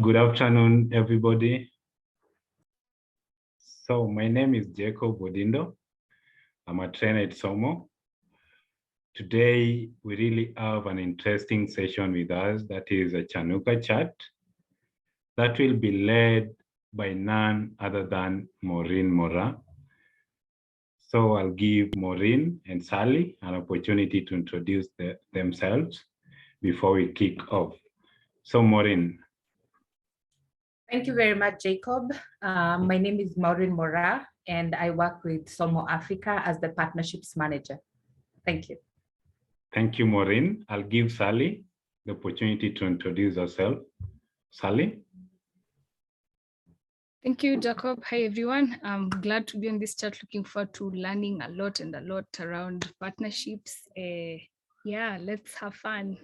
Good afternoon, everybody. So my name is Jacob Bodindo. I'm a trainer at SOMO. Today, we really have an interesting session with us that is a Chanuka chat that will be led by none other than Maureen Mora. So I'll give Maureen and Sally an opportunity to introduce themselves before we kick off. So Maureen. Thank you very much, Jacob. My name is Maureen Mora, and I work with SOMO Africa as the Partnerships Manager. Thank you. Thank you, Maureen. I'll give Sally the opportunity to introduce herself. Sally? Thank you, Jacob. Hi, everyone. I'm glad to be on this chat. Looking forward to learning a lot around partnerships. Yeah, let's have fun.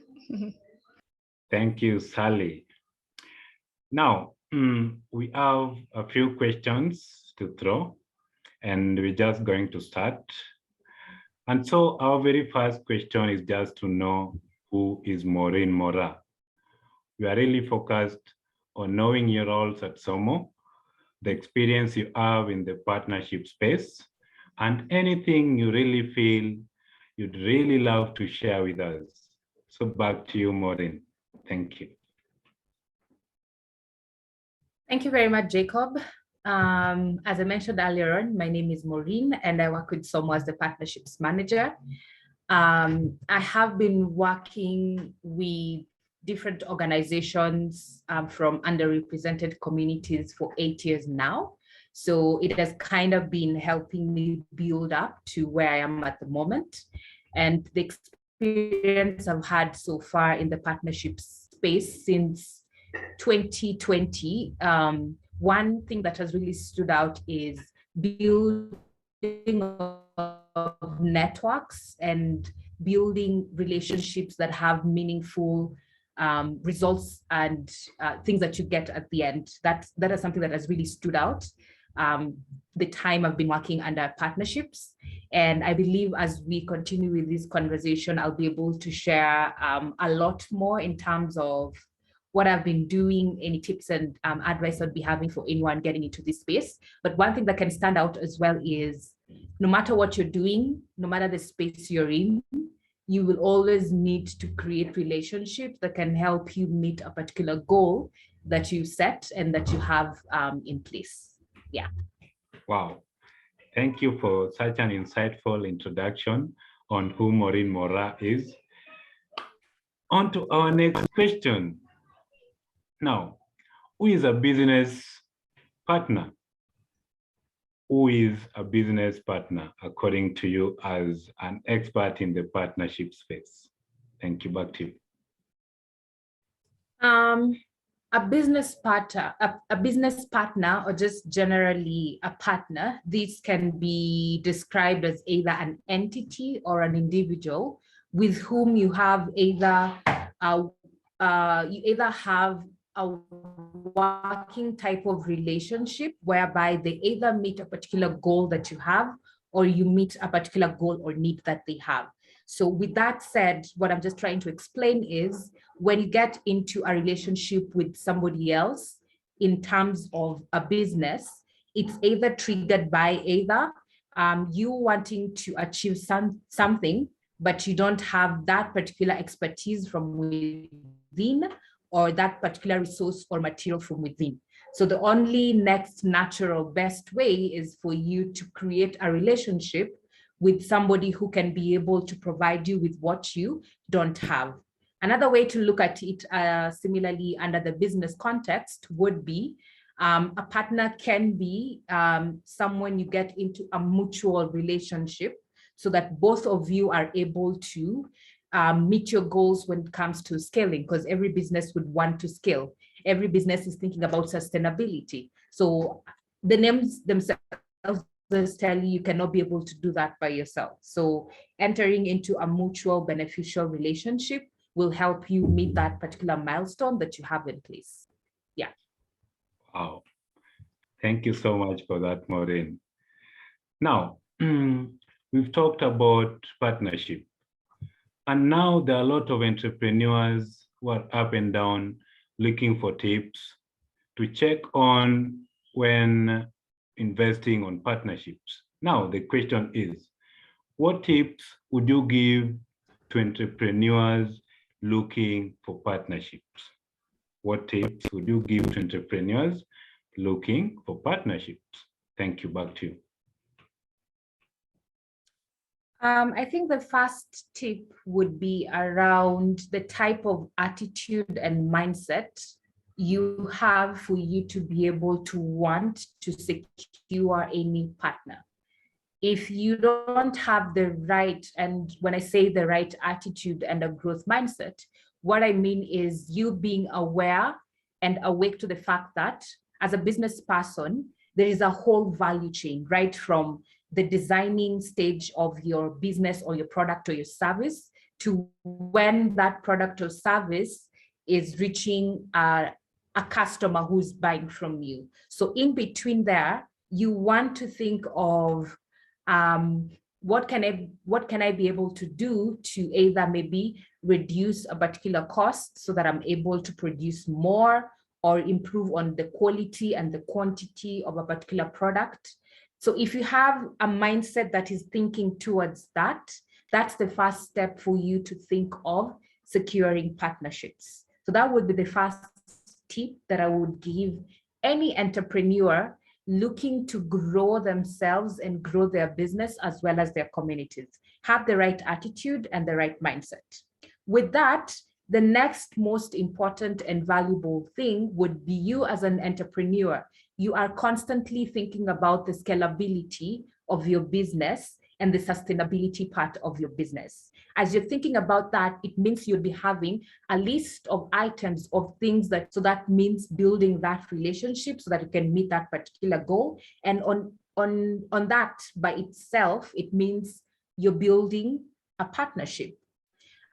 Thank you, Sally. Now, we have a few questions to throw, and we're just going to start. And so our very first question is just to know who is Maureen Mora. We are really focused on knowing your roles at SOMO, the experience you have in the partnership space, and anything you really feel you'd really love to share with us. So back to you, Maureen. Thank you. Thank you very much, Jacob. As I mentioned earlier on, my name is Maureen, and I work with SOMO as the Partnerships Manager. I have been working with different organizations from underrepresented communities for 8 years now. So it has kind of been helping me build up to where I am at the moment. And the experience I've had so far in the partnerships space since 2020, one thing that has really stood out is building of networks and building relationships that have meaningful results and things that you get at the end. That is something that has really stood out the time I've been working under partnerships. And I believe as we continue with this conversation, I'll be able to share a lot more in terms of what I've been doing, any tips and advice I'd be having for anyone getting into this space. But one thing that can stand out as well is no matter what you're doing, no matter the space you're in, you will always need to create relationships that can help you meet a particular goal that you set and that you have in place. Yeah. Wow. Thank you for such an insightful introduction on who Maureen Mora is. On to our next question. Now, who is a business partner? Who is a business partner, according to you as an expert in the partnership space? Thank you, back to you. A business partner, or just generally a partner, this can be described as either an entity or an individual with whom you have either have a working type of relationship whereby they either meet a particular goal that you have or you meet a particular goal or need that they have. So with that said, what I'm just trying to explain is when you get into a relationship with somebody else in terms of a business, it's either triggered by either you wanting to achieve something, but you don't have that particular expertise from within, or that particular resource or material from within. So the only next natural best way is for you to create a relationship with somebody who can be able to provide you with what you don't have. Another way to look at it similarly under the business context would be a partner can be someone you get into a mutual relationship so that both of you are able to meet your goals when it comes to scaling, because every business would want to scale. Every business is thinking about sustainability. So the names themselves tell you cannot be able to do that by yourself. So entering into a mutual beneficial relationship will help you meet that particular milestone that you have in place. Yeah. Wow. Thank you so much for that, Maureen. Now, we've talked about partnership. And now there are a lot of entrepreneurs who are up and down looking for tips to check on when investing on partnerships. Now, the question is, what tips would you give to entrepreneurs looking for partnerships? What tips would you give to entrepreneurs looking for partnerships? Thank you. Back to you. I think the first tip would be around the type of attitude and mindset you have for you to be able to want to secure any partner. If you don't have the right, and when I say the right attitude and a growth mindset, what I mean is you being aware and awake to the fact that as a business person, there is a whole value chain, right from the designing stage of your business or your product or your service to when that product or service is reaching a customer who's buying from you. So in between there, you want to think of what can I be able to do to either maybe reduce a particular cost so that I'm able to produce more or improve on the quality and the quantity of a particular product. So if you have a mindset that is thinking towards that, that's the first step for you to think of securing partnerships. So that would be the first tip that I would give any entrepreneur looking to grow themselves and grow their business as well as their communities. Have the right attitude and the right mindset. With that, the next most important and valuable thing would be you as an entrepreneur. You are constantly thinking about the scalability of your business and the sustainability part of your business. As you're thinking about that, it means you'll be having a list of items of things so that means building that relationship so that you can meet that particular goal. And on that by itself, it means you're building a partnership.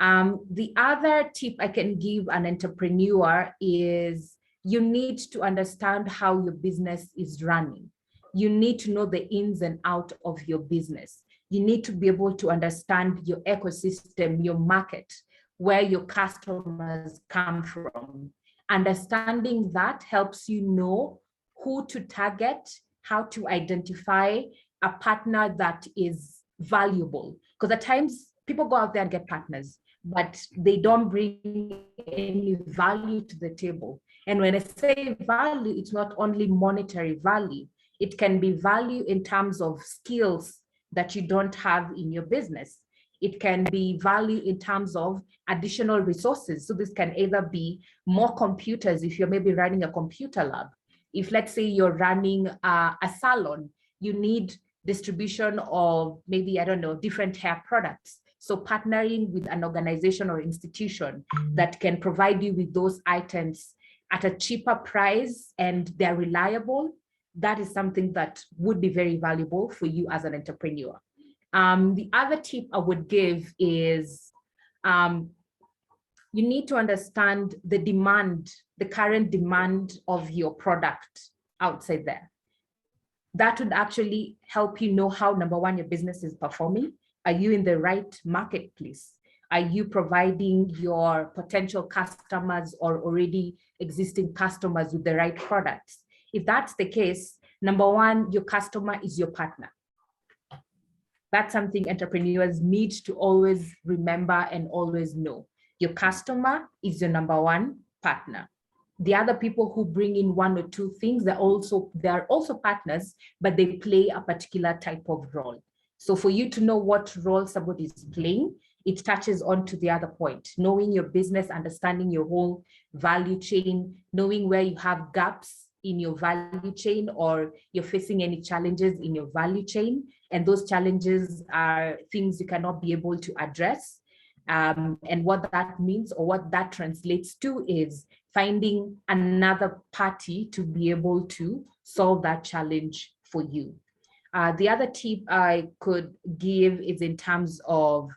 The other tip I can give an entrepreneur is you need to understand how your business is running. You need to know the ins and outs of your business. You need to be able to understand your ecosystem, your market, where your customers come from. Understanding that helps you know who to target, how to identify a partner that is valuable. Because at times people go out there and get partners, but they don't bring any value to the table. And when I say value, it's not only monetary value. It can be value in terms of skills that you don't have in your business. It can be value in terms of additional resources. So this can either be more computers if you're maybe running a computer lab. If let's say you're running a salon, you need distribution of maybe, I don't know, different hair products. So partnering with an organization or institution that can provide you with those items at a cheaper price and they're reliable, that is something that would be very valuable for you as an entrepreneur. The other tip I would give is you need to understand the demand, the current demand of your product outside there. That would actually help you know how, number one, your business is performing. Are you in the right marketplace? Are you providing your potential customers or already existing customers with the right products? If that's the case, number one, your customer is your partner. That's something entrepreneurs need to always remember and always know. Your customer is your number one partner. The other people who bring in one or two things, they are also partners, but they play a particular type of role. So for you to know what role somebody is playing, it touches on to the other point, knowing your business, understanding your whole value chain, knowing where you have gaps in your value chain or you're facing any challenges in your value chain. And those challenges are things you cannot be able to address. And what that means or what that translates to is finding another party to be able to solve that challenge for you. The other tip I could give is in terms of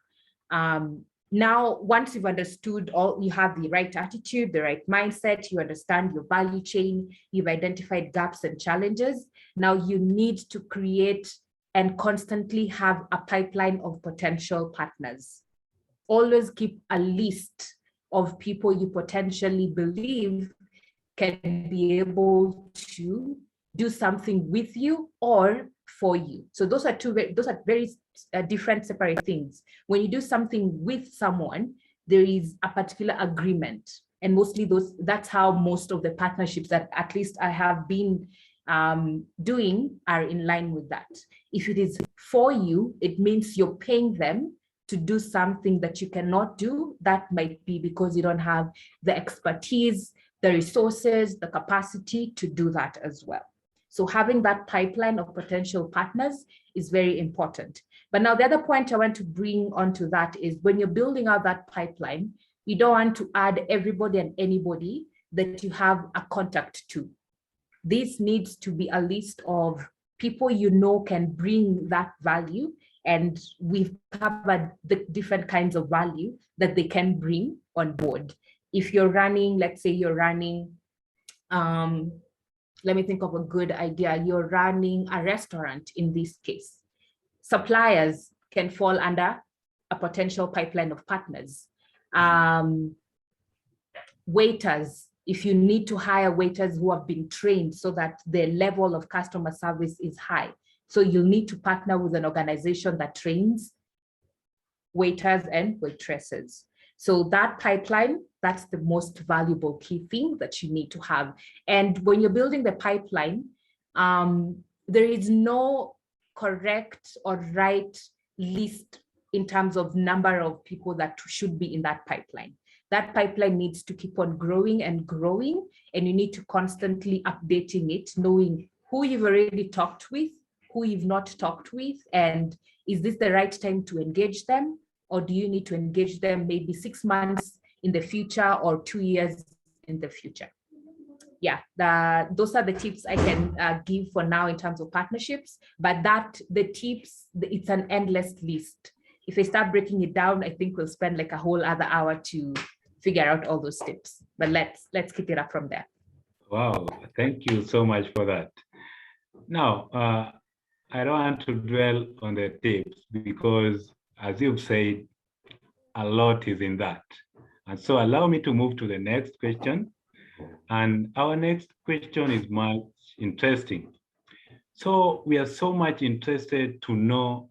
now, once you've understood you have the right attitude, the right mindset, you understand your value chain, you've identified gaps and challenges. Now you need to create and constantly have a pipeline of potential partners. Always keep a list of people you potentially believe can be able to do something with you or for you. So those are very different, separate things. When you do something with someone, there is a particular agreement, and mostly that's how most of the partnerships that at least I have been doing are in line with that. If it is for you, it means you're paying them to do something that you cannot do. That might be because you don't have the expertise, the resources, the capacity to do that as well. So having that pipeline of potential partners is very important. But now the other point I want to bring onto that is when you're building out that pipeline, you don't want to add everybody and anybody that you have a contact to. This needs to be a list of people you know can bring that value, and we've covered the different kinds of value that they can bring on board. If you're running, let's say you're running, let me think of a good idea. You're running a restaurant in this case. Suppliers can fall under a potential pipeline of partners. Waiters, if you need to hire waiters who have been trained so that their level of customer service is high. So you'll need to partner with an organization that trains waiters and waitresses. So that pipeline, that's the most valuable key thing that you need to have. And when you're building the pipeline, there is no correct or right list in terms of number of people that should be in that pipeline. That pipeline needs to keep on growing and growing, and you need to constantly updating it, knowing who you've already talked with, who you've not talked with, and is this the right time to engage them? Or do you need to engage them maybe 6 months in the future or 2 years in the future? Yeah, those are the tips I can give for now in terms of partnerships, but the tips, it's an endless list. If I start breaking it down, I think we'll spend like a whole other hour to figure out all those tips, but let's keep it up from there. Wow, thank you so much for that. Now, I don't want to dwell on the tips because, as you've said, a lot is in that. And so allow me to move to the next question. And our next question is much interesting. So we are so much interested to know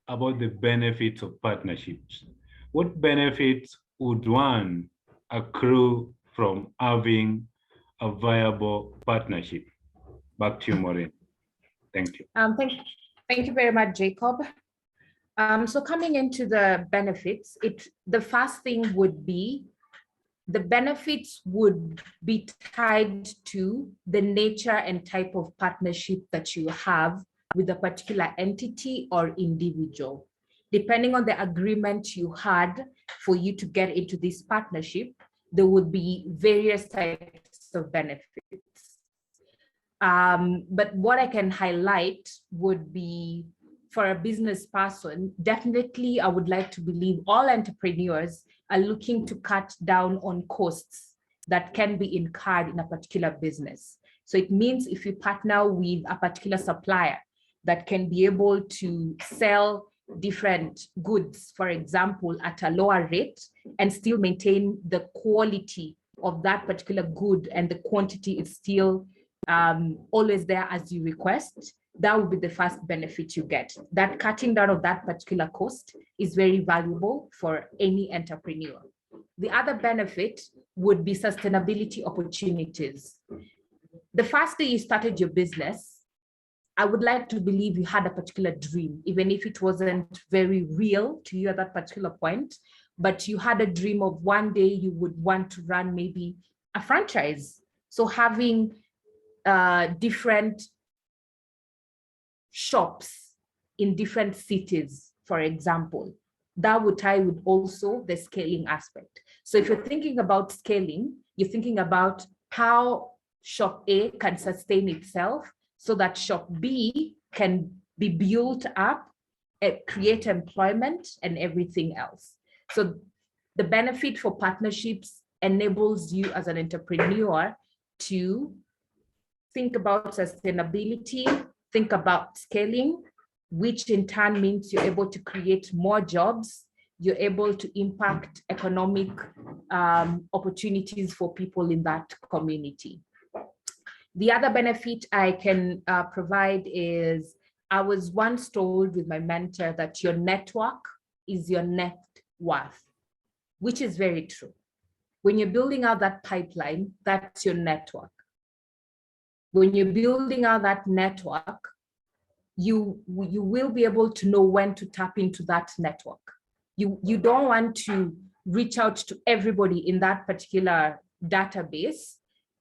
about the benefits of partnerships. What benefits would one accrue from having a viable partnership? Back to you, Maureen. Thank you. Thank you very much, Jacob. So coming into the benefits, the first thing would be the benefits would be tied to the nature and type of partnership that you have with a particular entity or individual. Depending on the agreement you had for you to get into this partnership, there would be various types of benefits. But what I can highlight would be, for a business person, definitely I would like to believe all entrepreneurs are looking to cut down on costs that can be incurred in a particular business. So it means if you partner with a particular supplier that can be able to sell different goods, for example, at a lower rate and still maintain the quality of that particular good and the quantity is still always there as you request, that would be the first benefit you get. That cutting down of that particular cost is very valuable for any entrepreneur. The other benefit would be sustainability opportunities. The first day you started your business, I would like to believe you had a particular dream, even if it wasn't very real to you at that particular point, but you had a dream of one day you would want to run maybe a franchise. So having different shops in different cities, for example, that would tie with also the scaling aspect. So if you're thinking about scaling, you're thinking about how shop A can sustain itself so that shop B can be built up, create employment and everything else. So the benefit for partnerships enables you as an entrepreneur to think about sustainability, think about scaling, which in turn means you're able to create more jobs, you're able to impact economic opportunities for people in that community. The other benefit I can provide is, I was once told with my mentor that your network is your net worth, which is very true. When you're building out that pipeline, that's your network. When you're building out that network, you will be able to know when to tap into that network. You don't want to reach out to everybody in that particular database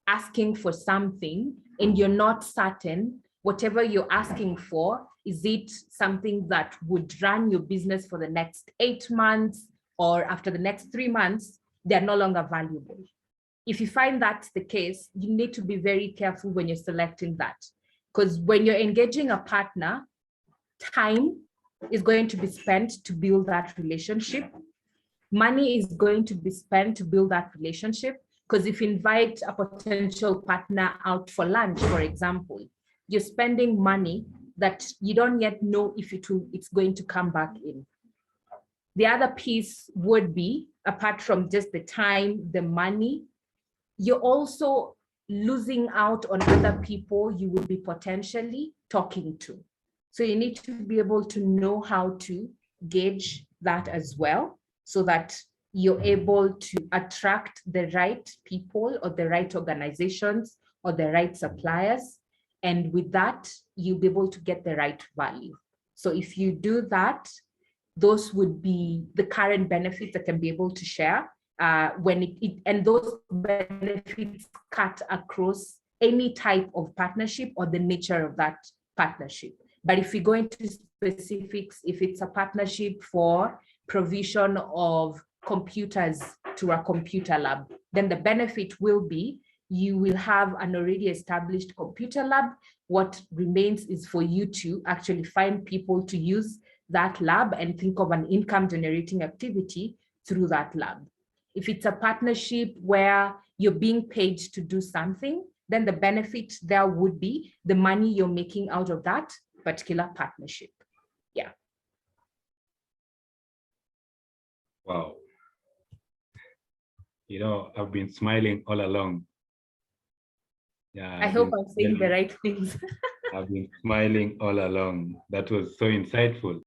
asking for something and you're not certain whatever you're asking for, is it something that would run your business for the next 8 months, or after the next 3 months, they're no longer valuable. If you find that's the case, you need to be very careful when you're selecting that. Because when you're engaging a partner, time is going to be spent to build that relationship. Money is going to be spent to build that relationship. Because if you invite a potential partner out for lunch, for example, you're spending money that you don't yet know if it's going to come back in. The other piece would be, apart from just the time, the money, you're also losing out on other people you will be potentially talking to. So you need to be able to know how to gauge that as well, so that you're able to attract the right people or the right organizations or the right suppliers. And with that, you'll be able to get the right value. So if you do that, those would be the current benefits that can be able to share. And those benefits cut across any type of partnership or the nature of that partnership. But if we go into specifics, if it's a partnership for provision of computers to a computer lab, then the benefit will be you will have an already established computer lab. What remains is for you to actually find people to use that lab and think of an income generating activity through that lab. If it's a partnership where you're being paid to do something, then the benefit there would be the money you're making out of that particular partnership. Yeah. Wow. You know, I've been smiling all along. Yeah. I hope I'm saying the right things. I've been smiling all along. That was so insightful.